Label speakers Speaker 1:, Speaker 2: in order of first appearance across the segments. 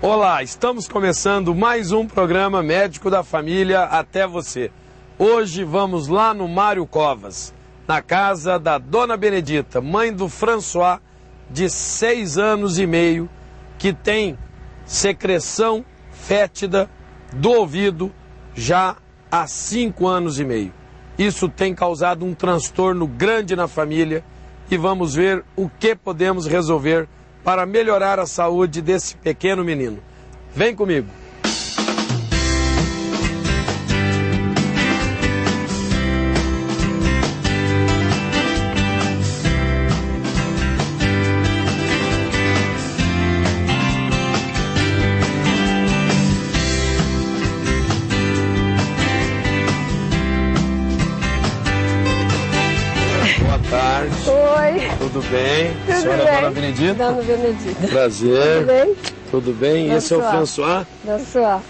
Speaker 1: Olá, estamos começando mais um programa Médico da Família até você. Hoje vamos lá no Mário Covas, na casa da Dona Benedita, mãe do François, de 6 anos e meio, que tem secreção fétida do ouvido já há 5 anos e meio. Isso tem causado um transtorno grande na família e vamos ver o que podemos resolver para melhorar a saúde desse pequeno menino. Vem comigo. Boa tarde.
Speaker 2: Oi.
Speaker 1: Tudo bem?
Speaker 2: Tudo
Speaker 1: A senhora
Speaker 2: bem.
Speaker 1: é Dona Benedita?
Speaker 2: Dona Benedita.
Speaker 1: Prazer.
Speaker 2: Tudo bem?
Speaker 1: Tudo bem? Esse é o François?
Speaker 2: François.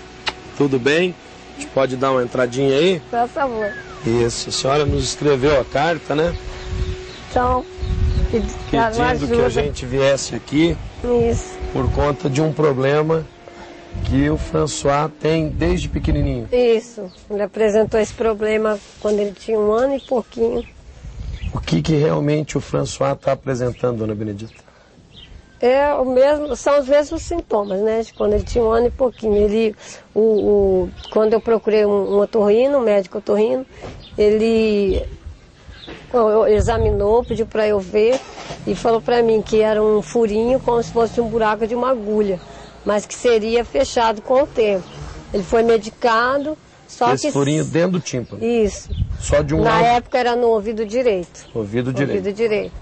Speaker 1: Tudo bem? A gente pode dar uma entradinha aí?
Speaker 2: Por favor.
Speaker 1: Isso. A senhora nos escreveu a carta, né?
Speaker 2: Então,
Speaker 1: Pedindo que a gente viesse aqui
Speaker 2: Isso.
Speaker 1: por conta de um problema que o François tem desde pequenininho.
Speaker 2: Isso. Ele apresentou esse problema quando ele tinha 1 ano e pouquinho.
Speaker 1: O que realmente o François está apresentando, Dona Benedita?
Speaker 2: É o mesmo, são os mesmos sintomas, né? De quando ele tinha 1 ano e pouquinho. Ele, quando eu procurei um otorrino, um médico otorrino, ele examinou, pediu para eu ver e falou para mim que era um furinho como se fosse um buraco de uma agulha, mas que seria fechado com o tempo. Ele foi medicado, só
Speaker 1: Esse
Speaker 2: que...
Speaker 1: furinho dentro do tímpano?
Speaker 2: Isso.
Speaker 1: Só de um
Speaker 2: Na
Speaker 1: lado?
Speaker 2: época era no ouvido direito.
Speaker 1: Ouvido direito.
Speaker 2: Ouvido direito.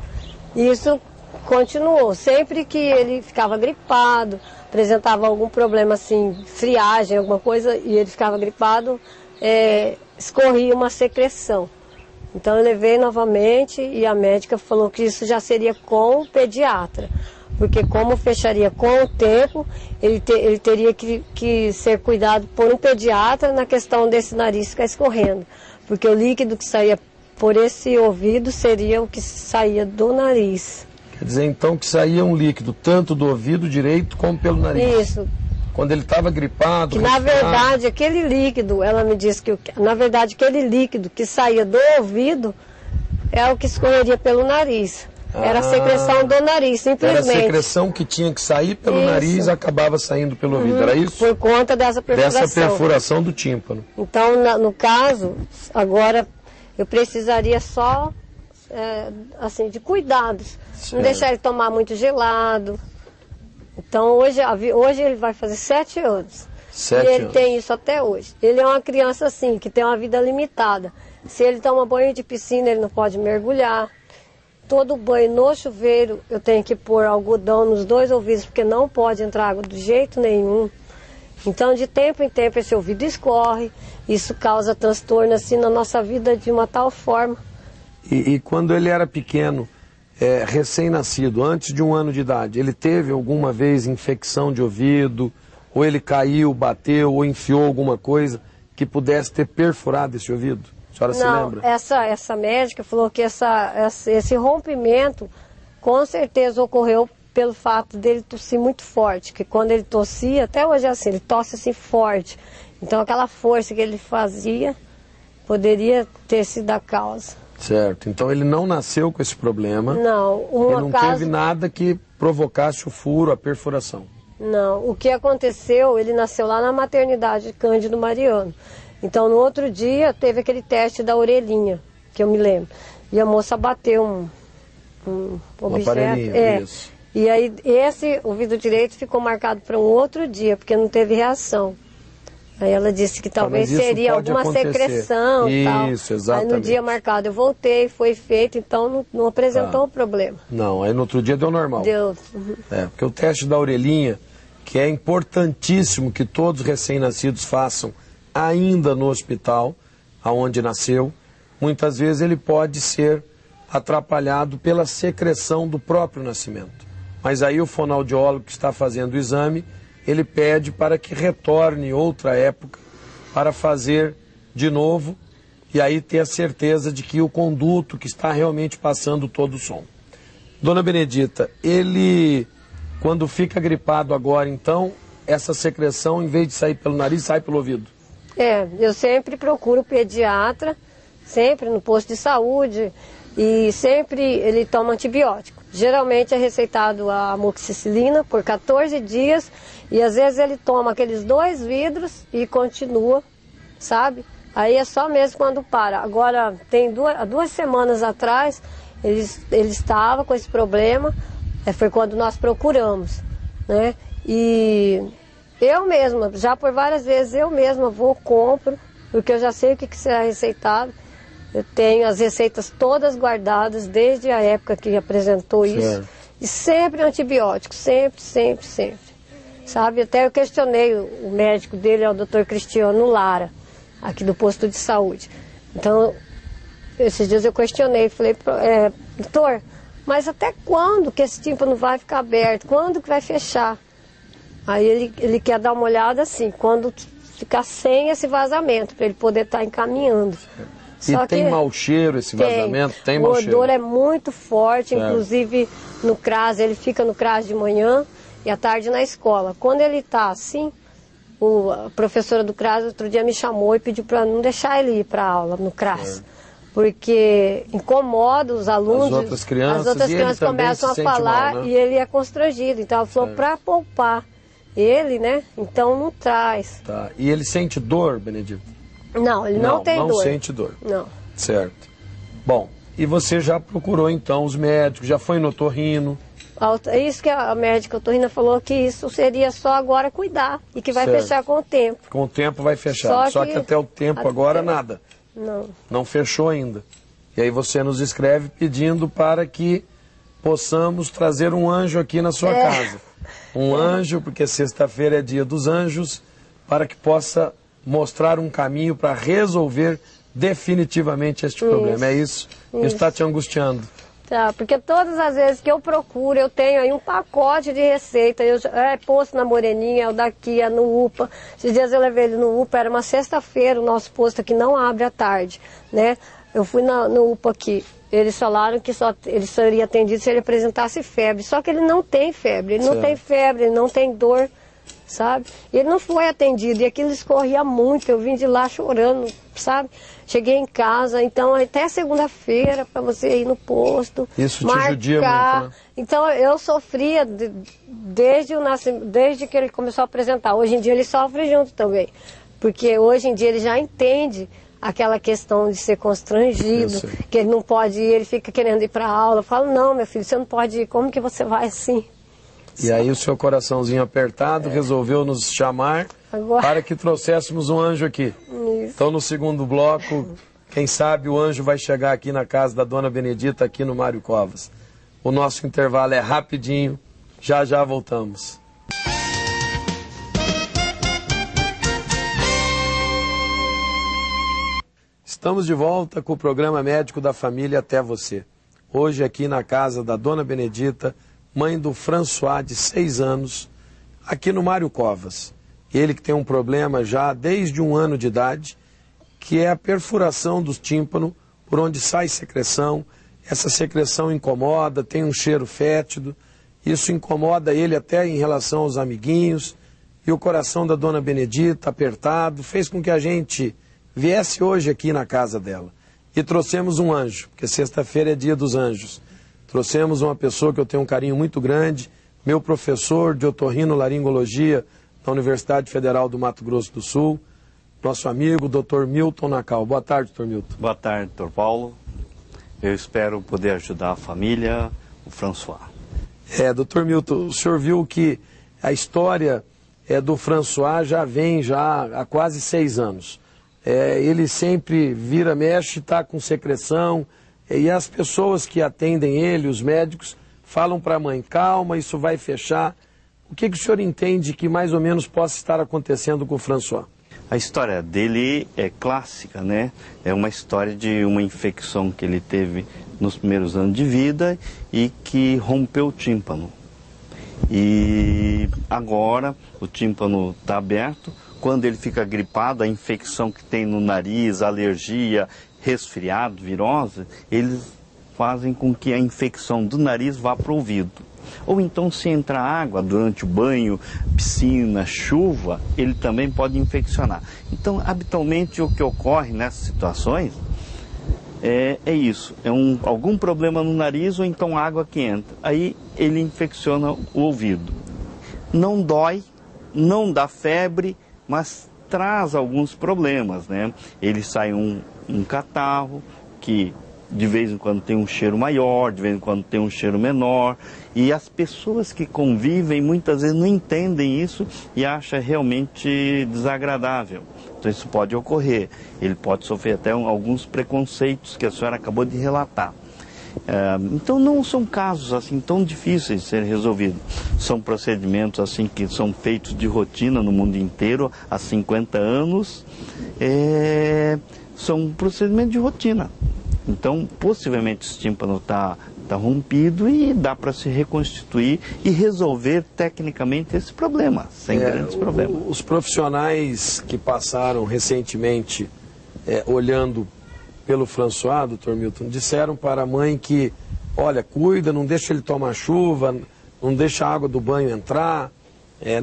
Speaker 2: Isso continuou. Sempre que ele ficava gripado, apresentava algum problema assim, friagem, alguma coisa, e ele ficava gripado, escorria uma secreção. Então eu levei novamente e a médica falou que isso já seria com o pediatra. Porque como fecharia com o tempo, ele teria que ser cuidado por um pediatra na questão desse nariz ficar escorrendo. Porque o líquido que saía por esse ouvido seria o que saía do nariz.
Speaker 1: Quer dizer, então, que saía um líquido tanto do ouvido direito como pelo nariz.
Speaker 2: Isso.
Speaker 1: Quando ele estava gripado...
Speaker 2: Que na verdade, aquele líquido, ela me disse que, na verdade, aquele líquido que saía do ouvido é o que escorreria pelo nariz. Era a secreção do nariz, simplesmente.
Speaker 1: Era a secreção que tinha que sair pelo
Speaker 2: Isso.
Speaker 1: nariz e acabava saindo pelo ouvido, era isso?
Speaker 2: Por conta dessa perfuração.
Speaker 1: Dessa perfuração do tímpano.
Speaker 2: Então, no caso, agora eu precisaria só, assim, de cuidados.
Speaker 1: Certo.
Speaker 2: Não deixar ele tomar muito gelado. Então, hoje ele vai fazer 7 anos.
Speaker 1: 7
Speaker 2: e ele
Speaker 1: anos.
Speaker 2: tem isso até hoje. Ele é uma criança, assim, que tem uma vida limitada. Se ele toma banho de piscina, ele não pode mergulhar. Todo banho no chuveiro, eu tenho que pôr algodão nos 2 ouvidos, porque não pode entrar água de jeito nenhum. Então, de tempo em tempo, esse ouvido escorre. Isso causa transtorno, assim, na nossa vida de uma tal forma.
Speaker 1: E quando ele era pequeno, recém-nascido, antes de 1 ano de idade, ele teve alguma vez infecção de ouvido, ou ele caiu, bateu, ou enfiou alguma coisa que pudesse ter perfurado esse ouvido? A senhora se lembra?
Speaker 2: Essa médica falou que esse rompimento com certeza ocorreu pelo fato dele tossir muito forte, que quando ele tossia, até hoje é assim, ele tosse assim forte. Então aquela força que ele fazia poderia ter sido a causa.
Speaker 1: Certo, então ele não nasceu com esse problema.
Speaker 2: Não,
Speaker 1: ele não teve nada que provocasse o furo, a perfuração.
Speaker 2: Não, o que aconteceu, ele nasceu lá na maternidade Cândido Mariano. Então, no outro dia, teve aquele teste da orelhinha, que eu me lembro. E a moça bateu um objeto.
Speaker 1: Aparelhinho, isso.
Speaker 2: E aí, esse ouvido direito ficou marcado para um outro dia, porque não teve reação. Aí ela disse que talvez seria alguma secreção e tal.
Speaker 1: Isso, exatamente.
Speaker 2: Aí no dia marcado eu voltei, foi feito, então não apresentou o problema.
Speaker 1: Não, aí no outro dia deu normal.
Speaker 2: Deu.
Speaker 1: Porque o teste da orelhinha, que é importantíssimo que todos os recém-nascidos façam ainda no hospital, aonde nasceu, muitas vezes ele pode ser atrapalhado pela secreção do próprio nascimento. Mas aí o fonoaudiólogo que está fazendo o exame, ele pede para que retorne outra época para fazer de novo e aí ter a certeza de que o conduto que está realmente passando todo o som. Dona Benedita, ele, quando fica gripado agora, então, essa secreção, em vez de sair pelo nariz, sai pelo ouvido.
Speaker 2: Eu sempre procuro o pediatra, sempre no posto de saúde, e sempre ele toma antibiótico. Geralmente é receitado a amoxicilina por 14 dias, e às vezes ele toma aqueles 2 vidros e continua, sabe? Aí é só mesmo quando para. Agora, tem 2 semanas atrás, ele estava com esse problema, foi quando nós procuramos, né? E eu mesma, já por várias vezes, eu mesma compro, porque eu já sei o que será receitado. Eu tenho as receitas todas guardadas, desde a época que apresentou isso. E sempre antibiótico, sempre. Sabe, até eu questionei o médico dele, é o Dr. Cristiano Lara, aqui do posto de saúde. Então, esses dias eu questionei, falei, doutor, mas até quando que esse tímpano vai ficar aberto? Quando que vai fechar? Aí ele quer dar uma olhada assim, quando ficar sem esse vazamento, para ele poder estar encaminhando.
Speaker 1: E tem mau cheiro esse vazamento? Tem mau cheiro.
Speaker 2: O odor é muito forte, inclusive no CRAS, ele fica no CRAS de manhã e à tarde na escola. Quando ele está assim, a professora do CRAS outro dia me chamou e pediu para não deixar ele ir para a aula no CRAS. Porque incomoda os alunos, as outras crianças começam a falar mal, né? E ele é constrangido. Então ela falou para poupar ele, né? Então não traz.
Speaker 1: Tá. E ele sente dor, Benedito?
Speaker 2: Não, ele não tem dor.
Speaker 1: Não sente dor.
Speaker 2: Não.
Speaker 1: Certo. Bom, e você já procurou então os médicos, já foi no otorrino?
Speaker 2: É isso que a médica otorrina falou, que isso seria só agora cuidar e que vai fechar com o tempo.
Speaker 1: Com o tempo vai fechar, só que até o tempo agora nada.
Speaker 2: Não.
Speaker 1: Não fechou ainda. E aí você nos escreve pedindo para que possamos trazer um anjo aqui na sua casa. Um anjo, porque sexta-feira é dia dos anjos, para que possa mostrar um caminho para resolver definitivamente este problema. É isso? Isso está te angustiando.
Speaker 2: Tá, porque todas as vezes que eu procuro, eu tenho aí um pacote de receita. Posto na Moreninha, é o daqui, é no UPA. Esses dias eu levei ele no UPA, era uma sexta-feira, o nosso posto aqui não abre à tarde, né? Eu fui no UPA aqui, eles falaram que ele seria atendido se ele apresentasse febre. Só que ele não tem febre, ele não tem febre, ele não tem dor, sabe? Ele não foi atendido e aquilo escorria muito, eu vim de lá chorando, sabe? Cheguei em casa, então até segunda-feira para você ir no posto,
Speaker 1: isso te judia muito, né?
Speaker 2: Então eu sofria desde que ele começou a apresentar. Hoje em dia ele sofre junto também, porque hoje em dia ele já entende aquela questão de ser constrangido, que ele não pode ir, ele fica querendo ir para a aula. Eu falo, não, meu filho, você não pode ir, como que você vai assim?
Speaker 1: E aí o seu coraçãozinho apertado resolveu nos chamar para que trouxéssemos um anjo aqui.
Speaker 2: Isso.
Speaker 1: Então no segundo bloco, quem sabe o anjo vai chegar aqui na casa da Dona Benedita, aqui no Mário Covas. O nosso intervalo é rapidinho, já já voltamos. Estamos de volta com o programa Médico da Família até você. Hoje aqui na casa da Dona Benedita, mãe do François, de 6 anos, aqui no Mário Covas. Ele que tem um problema já desde 1 ano de idade, que é a perfuração do tímpano, por onde sai secreção. Essa secreção incomoda, tem um cheiro fétido, isso incomoda ele até em relação aos amiguinhos, e o coração da Dona Benedita, apertado, fez com que a gente viesse hoje aqui na casa dela. E trouxemos um anjo, porque sexta-feira é dia dos anjos. Trouxemos uma pessoa que eu tenho um carinho muito grande, meu professor de otorrinolaringologia da Universidade Federal do Mato Grosso do Sul, nosso amigo, Dr. Milton Nacal. Boa tarde, Dr. Milton.
Speaker 3: Boa tarde, Dr. Paulo. Eu espero poder ajudar a família, o François.
Speaker 1: Dr. Milton, o senhor viu que a história do François já vem há quase 6 anos. Ele sempre vira, mexe, está com secreção, e as pessoas que atendem ele, os médicos, falam para a mãe, calma, isso vai fechar. O que o senhor entende que mais ou menos possa estar acontecendo com o François?
Speaker 3: A história dele é clássica, né? É uma história de uma infecção que ele teve nos primeiros anos de vida e que rompeu o tímpano. E agora o tímpano está aberto. Quando ele fica gripado, a infecção que tem no nariz, alergia, resfriado, virose, eles fazem com que a infecção do nariz vá para o ouvido. Ou então, se entrar água durante o banho, piscina, chuva, ele também pode infeccionar. Então, habitualmente, o que ocorre nessas situações é isso, algum problema no nariz ou então água que entra. Aí ele infecciona o ouvido. Não dói, não dá febre, mas traz alguns problemas, né? Ele sai um catarro que de vez em quando tem um cheiro maior, de vez em quando tem um cheiro menor, e as pessoas que convivem muitas vezes não entendem isso e acham realmente desagradável. Então isso pode ocorrer, ele pode sofrer até alguns preconceitos que a senhora acabou de relatar. Então não são casos assim tão difíceis de serem resolvidos. São procedimentos assim que são feitos de rotina no mundo inteiro há 50 anos. São procedimentos de rotina. Então possivelmente o tímpano está rompido e dá para se reconstituir e resolver tecnicamente esse problema, sem grandes problemas.
Speaker 1: Os profissionais que passaram recentemente olhando pelo François, doutor Milton, disseram para a mãe que, olha, cuida, não deixa ele tomar chuva, não deixa a água do banho entrar,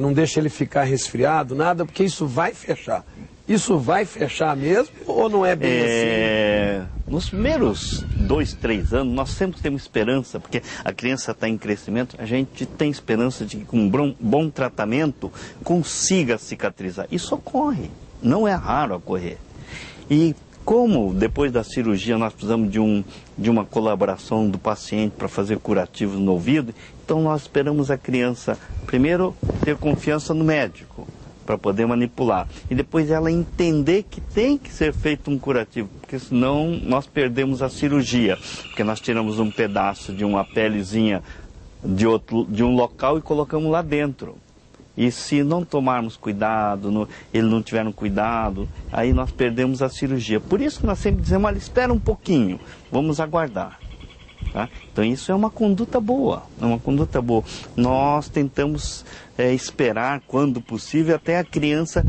Speaker 1: não deixa ele ficar resfriado, nada, porque isso vai fechar. Isso vai fechar mesmo ou não é bem assim?
Speaker 3: Nos primeiros 2, 3 anos, nós sempre temos esperança, porque a criança está em crescimento, a gente tem esperança de que com um bom tratamento consiga cicatrizar. Isso ocorre, não é raro ocorrer. E como depois da cirurgia nós precisamos de uma colaboração do paciente para fazer curativos no ouvido, então nós esperamos a criança primeiro ter confiança no médico para poder manipular e depois ela entender que tem que ser feito um curativo, porque senão nós perdemos a cirurgia, porque nós tiramos um pedaço de uma pelezinha de um local e colocamos lá dentro. E se não tomarmos cuidado, ele não tiver um cuidado, aí nós perdemos a cirurgia. Por isso que nós sempre dizemos, olha, espera um pouquinho, vamos aguardar. Tá? Então isso é uma conduta boa, Nós tentamos esperar, quando possível, até a criança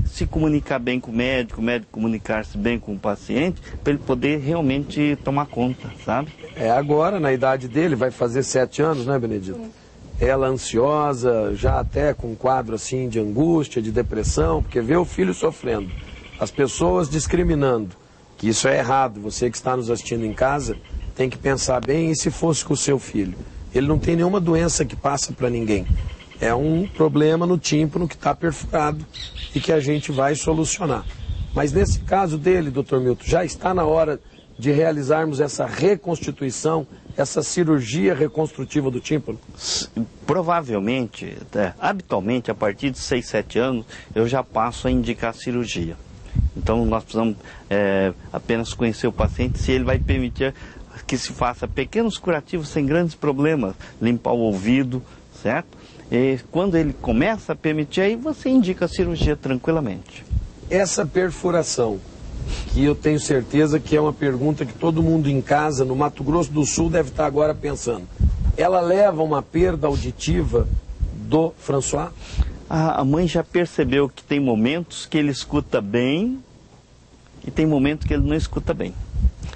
Speaker 3: se comunicar bem com o médico comunicar-se bem com o paciente, para ele poder realmente tomar conta, sabe?
Speaker 1: Agora, na idade dele, vai fazer 7 anos, né, Benedito? Ela ansiosa, já até com um quadro assim de angústia, de depressão, porque vê o filho sofrendo, as pessoas discriminando, que isso é errado. Você que está nos assistindo em casa tem que pensar bem, e se fosse com o seu filho? Ele não tem nenhuma doença que passa para ninguém. É um problema no tímpano que está perfurado e que a gente vai solucionar. Mas nesse caso dele, doutor Milton, já está na hora de realizarmos essa reconstituição, essa cirurgia reconstrutiva do tímpano?
Speaker 3: Provavelmente, habitualmente, a partir de 6, 7 anos, eu já passo a indicar cirurgia. Então nós precisamos apenas conhecer o paciente, se ele vai permitir que se faça pequenos curativos sem grandes problemas, limpar o ouvido, certo? E quando ele começa a permitir, aí você indica a cirurgia tranquilamente.
Speaker 1: Essa perfuração, que eu tenho certeza que é uma pergunta que todo mundo em casa, no Mato Grosso do Sul, deve estar agora pensando. Ela leva a uma perda auditiva do François?
Speaker 3: A mãe já percebeu que tem momentos que ele escuta bem e tem momentos que ele não escuta bem.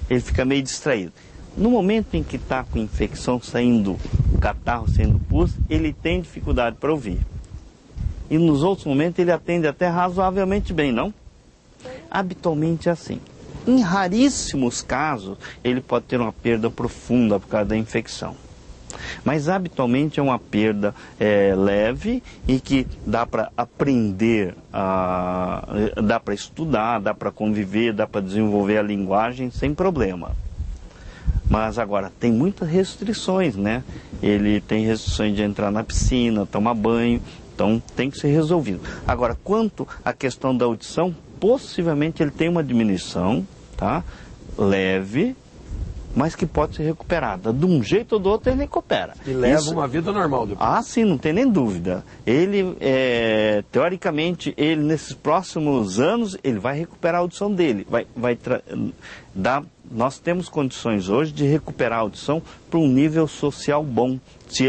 Speaker 3: Ele fica meio distraído. No momento em que está com infecção, saindo catarro, saindo pus, ele tem dificuldade para ouvir. E nos outros momentos ele atende até razoavelmente bem, não? Habitualmente é assim. Em raríssimos casos, ele pode ter uma perda profunda por causa da infecção. Mas habitualmente é uma perda leve e que dá para aprender, dá para estudar, dá para conviver, dá para desenvolver a linguagem sem problema. Mas agora, tem muitas restrições, né? Ele tem restrições de entrar na piscina, tomar banho, então tem que ser resolvido. Agora, quanto à questão da audição, possivelmente ele tem uma diminuição, tá? Leve, mas que pode ser recuperada. De um jeito ou do outro ele recupera.
Speaker 1: E leva uma vida normal depois.
Speaker 3: Ah, sim, não tem nem dúvida. Ele, teoricamente, ele nesses próximos anos, ele vai recuperar a audição dele. Nós temos condições hoje de recuperar a audição para um nível social bom, se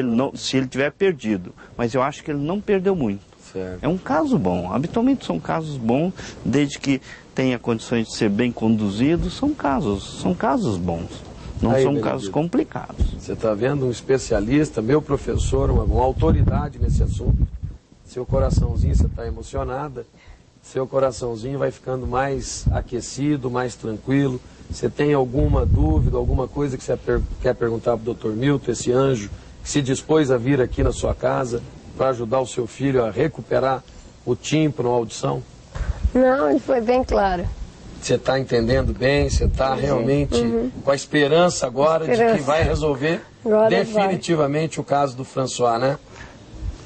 Speaker 3: ele tiver perdido. Mas eu acho que ele não perdeu muito.
Speaker 1: Certo.
Speaker 3: É um caso bom. Habitualmente são casos bons, desde que tenha condições de ser bem conduzido, são casos bons. Não
Speaker 1: Aí,
Speaker 3: são
Speaker 1: Benedito,
Speaker 3: casos complicados.
Speaker 1: Você está vendo um especialista, meu professor, uma autoridade nesse assunto. Seu coraçãozinho, você está emocionada, seu coraçãozinho vai ficando mais aquecido, mais tranquilo. Você tem alguma dúvida, alguma coisa que você quer perguntar para o Dr. Milton, esse anjo que se dispôs a vir aqui na sua casa para ajudar o seu filho a recuperar o tímpano, a audição?
Speaker 2: Não, ele foi bem claro.
Speaker 1: Você está entendendo bem, você está realmente com a esperança agora de que vai resolver
Speaker 2: Agora
Speaker 1: definitivamente o caso do François, né?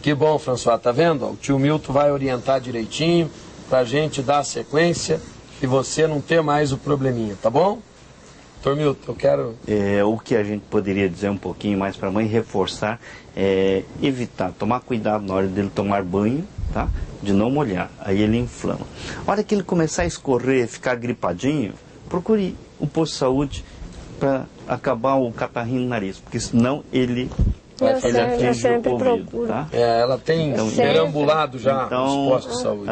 Speaker 1: Que bom, François, tá vendo? O tio Milton vai orientar direitinho para a gente dar a sequência e você não ter mais o probleminha, tá bom? Doutor Milton, eu quero...
Speaker 3: O que a gente poderia dizer um pouquinho mais para a mãe, reforçar, evitar, tomar cuidado na hora dele tomar banho, tá? De não molhar, aí ele inflama. A hora que ele começar a escorrer, ficar gripadinho, procure um posto de saúde para acabar o catarrinho no nariz, porque senão ele vai fazer atinge o ouvido, tá?
Speaker 1: Ela tem perambulado já os postos de saúde.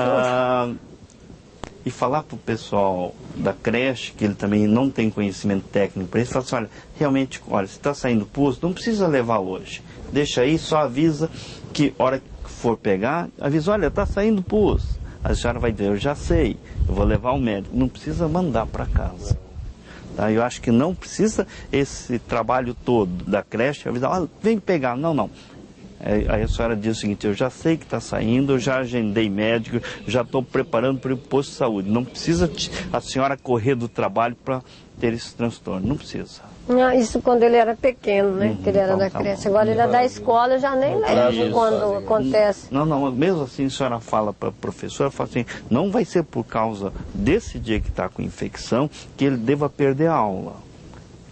Speaker 3: E falar para o pessoal da creche, que ele também não tem conhecimento técnico para isso, falar assim, olha, realmente, olha, se está saindo pus, não precisa levar hoje. Deixa aí, só avisa que hora que for pegar, avisa, olha, está saindo pus. A senhora vai dizer, eu já sei, eu vou levar ao médico. Não precisa mandar para casa. Tá? Eu acho que não precisa esse trabalho todo da creche, avisar, olha, vem pegar. Não, não. Aí a senhora diz o seguinte, eu já sei que está saindo, eu já agendei médico, já estou preparando para o posto de saúde. Não precisa a senhora correr do trabalho para ter esse transtorno, não precisa.
Speaker 2: Não, isso quando ele era pequeno, né? Que ele era da creche. Agora ele é da escola, eu já nem lembro quando acontece.
Speaker 3: Não, não, mesmo assim a senhora fala para a professora, fala assim, não vai ser por causa desse dia que está com infecção que ele deva perder a aula.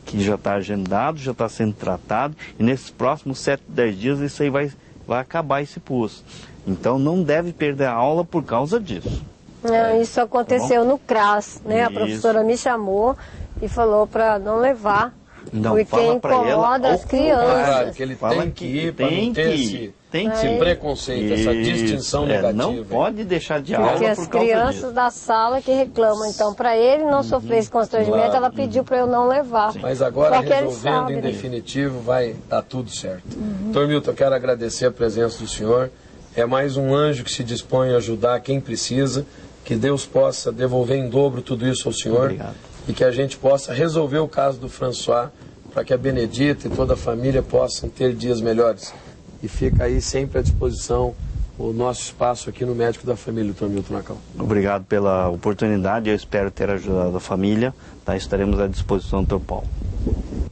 Speaker 3: Que já está agendado, já está sendo tratado, e nesses próximos 7, 10 dias isso aí vai acabar esse pus. Então não deve perder a aula por causa disso.
Speaker 2: Isso aconteceu no CRAS, né? A professora me chamou e falou para não levar, porque incomoda as crianças.
Speaker 1: Que ele tem que ir para não ter esse preconceito, essa distinção negativa.
Speaker 3: Não pode deixar de aula
Speaker 2: porque as crianças da sala que reclamam. Então, para ele não sofrer esse constrangimento, ela pediu para eu não levar.
Speaker 1: Mas agora, resolvendo em definitivo, vai dar tudo certo. Dr. Milton, eu quero agradecer a presença do senhor. É mais um anjo que se dispõe a ajudar quem precisa. Que Deus possa devolver em dobro tudo isso ao senhor.
Speaker 3: Obrigado.
Speaker 1: E que a gente possa resolver o caso do François, para que a Benedita e toda a família possam ter dias melhores. E fica aí sempre à disposição o nosso espaço aqui no Médico da Família, Dr. Milton Nacal.
Speaker 3: Obrigado pela oportunidade, eu espero ter ajudado a família, tá? Estaremos à disposição, Dr. Paulo.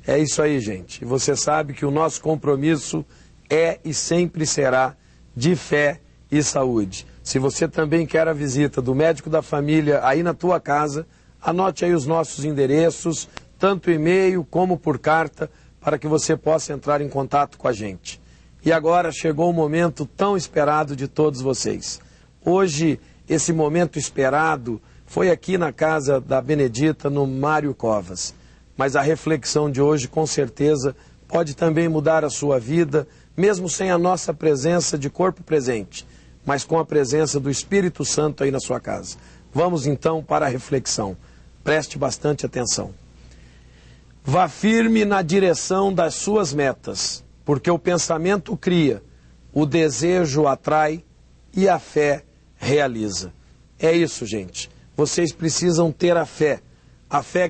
Speaker 1: É isso aí, gente. E você sabe que o nosso compromisso é e sempre será de fé e saúde. Se você também quer a visita do Médico da Família aí na tua casa, anote aí os nossos endereços, tanto e-mail como por carta, para que você possa entrar em contato com a gente. E agora chegou o momento tão esperado de todos vocês. Hoje, esse momento esperado foi aqui na casa da Benedita, no Mário Covas. Mas a reflexão de hoje, com certeza, pode também mudar a sua vida, mesmo sem a nossa presença de corpo presente, mas com a presença do Espírito Santo aí na sua casa. Vamos então para a reflexão. Preste bastante atenção. Vá firme na direção das suas metas, porque o pensamento cria, o desejo atrai e a fé realiza. É isso, gente. Vocês precisam ter a fé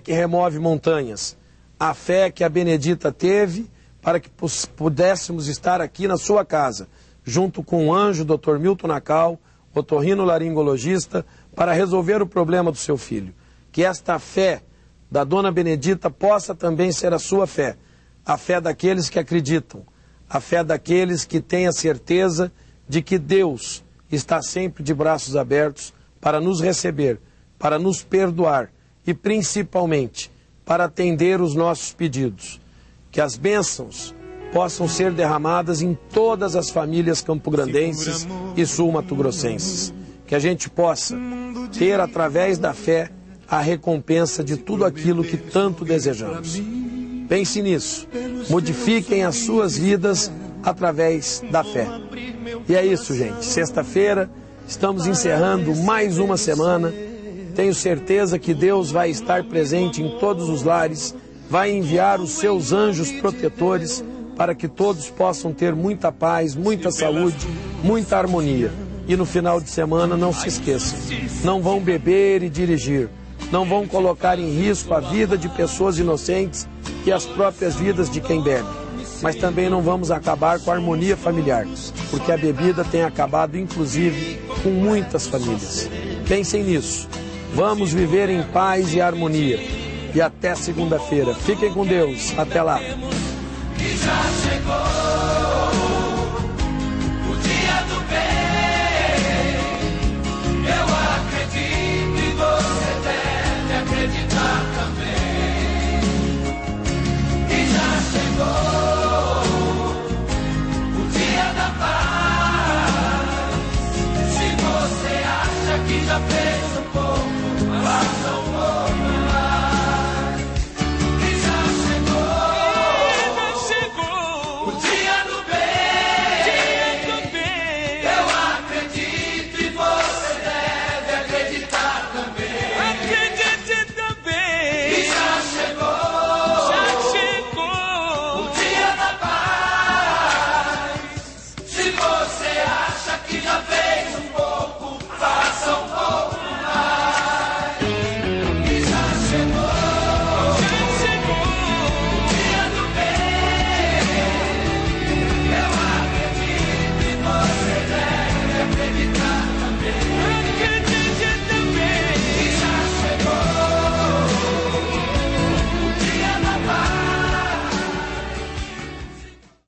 Speaker 1: que remove montanhas, a fé que a Benedita teve para que pudéssemos estar aqui na sua casa, junto com o anjo Dr. Milton Nacal, otorrinolaringologista, para resolver o problema do seu filho. Que esta fé da Dona Benedita possa também ser a sua fé, a fé daqueles que acreditam, a fé daqueles que têm a certeza de que Deus está sempre de braços abertos para nos receber, para nos perdoar e principalmente para atender os nossos pedidos. Que as bênçãos possam ser derramadas em todas as famílias campograndenses e sul-matogrossenses. Que a gente possa ter, através da fé, a recompensa de tudo aquilo que tanto desejamos. Pense nisso. Modifiquem as suas vidas através da fé. E é isso, gente. Sexta-feira, estamos encerrando mais uma semana. Tenho certeza que Deus vai estar presente em todos os lares vai enviar os seus anjos protetores para que todos possam ter muita paz, muita saúde, muita harmonia. E no final de semana, não se esqueçam, não vão beber e dirigir, não vão colocar em risco a vida de pessoas inocentes e as próprias vidas de quem bebe. Mas também não vamos acabar com a harmonia familiar, porque a bebida tem acabado, inclusive, com muitas famílias. Pensem nisso. Vamos viver em paz e harmonia. E até segunda-feira. Fiquem com Deus. Até lá.